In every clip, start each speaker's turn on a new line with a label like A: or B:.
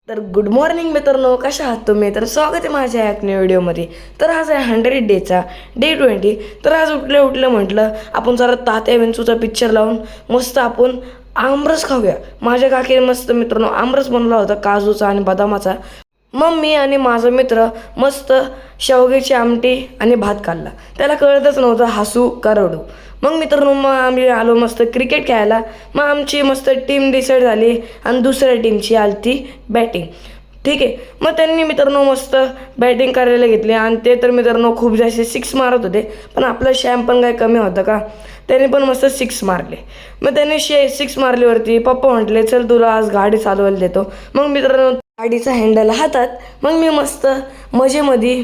A: तर good morning मित्रांनो, कशा आहात तुम्ही? तर स्वागत आहे माझ्या एक न्यू व्हिडिओमध्ये. तर आज आहे 100 डेचा डे 20. तर आज उठलं म्हटलं आपण जरा तात्या विंचूचा पिक्चर लावून मस्त आपण आमरस खाऊया. माझ्या काकीने मस्त मित्रांनो आमरस बनवला होता काजूचा आणि बदामाचा. मग मी आणि माझा मित्र मस्त शेवग्याची आमटी आणि भात खाल्ला. त्याला कळतच नव्हतं हसू का रडू. मग मित्रांनो मग आम्ही आलो मस्त क्रिकेट खेळायला. मग आमची मस्त टीम डिसाईड झाली आणि दुसऱ्या टीमची आली ती बॅटिंग. ठीक आहे, मग त्यांनी मित्रांनो मस्त बॅटिंग करायला घेतली आणि ते तर मित्रांनो खूप जास्त सिक्स मारत होते. पण आपला शॅम पण काय कमी होतं का? त्याने पण मस्त सिक्स मारले. मग त्याने सिक्स मारल्यावरती पप्पा म्हटले चल तुला आज गाडी चालवायला देतो. मग मित्रांनो गाडीचा हँडल हातात. मग मी मस्त मजेमध्ये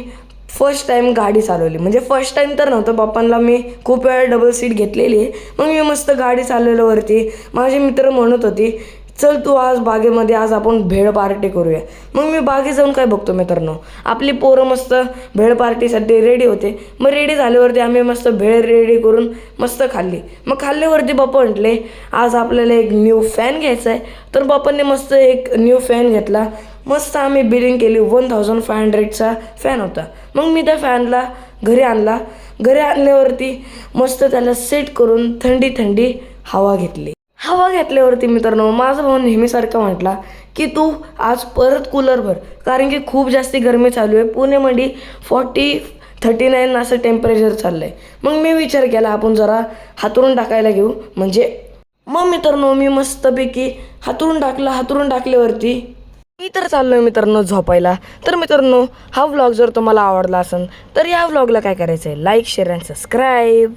A: फर्स्ट टाईम गाडी चालवली. म्हणजे फर्स्ट टाईम तर नव्हतं, पप्पांना मी खूप वेळा डबल सीट घेतलेली आहे. मग मी मस्त गाडी चालवल्यावरती माझे मित्र म्हणत होते चल तू आज बागेमध्ये आज आपण भेळ पार्टी करूया. मग मी बागेत जाऊन काय बघतो मित्रांनो, आपली पोरं मस्त भेळ पार्टीसाठी रेडी होते. मग रेडी झाल्यावरती आम्ही मस्त भेळ रेडी करून मस्त खाल्ली. मग खाल्ल्यावरती बाप्पा म्हटले आज आपल्याला एक न्यू फॅन घ्यायचा आहे. तर बाप्पांनी मस्त एक न्यू फॅन घेतला. मस्त आम्ही बिलिंग केली. 1500चा फॅन होता. मग मी त्या फॅनला घरी आणला. घरी आणल्यावरती मस्त त्याला सेट करून थंडी थंडी हवा घेतली. हवा घेतल्यावरती मित्रांनो माझा भाऊ नेहमीसारखा म्हटला की तू आज परत कूलर भर, कारण की खूप जास्ती गरमी चालू आहे. पुणेमध्ये 39 असं टेम्परेचर चाललं आहे. मग मी विचार केला आपण जरा हातरून टाकायला घेऊ. म्हणजे मग मित्रांनो मी मस्तपैकी हातरून टाकला. हातरून टाकल्यावरती मी तर चाललो मित्रांनो झोपायला. तर मित्रांनो हा व्लॉग जर तुम्हाला आवडला असेल तर या व्लॉगला काय करायचं आहे, लाईक शेअर अँड सबस्क्राईब.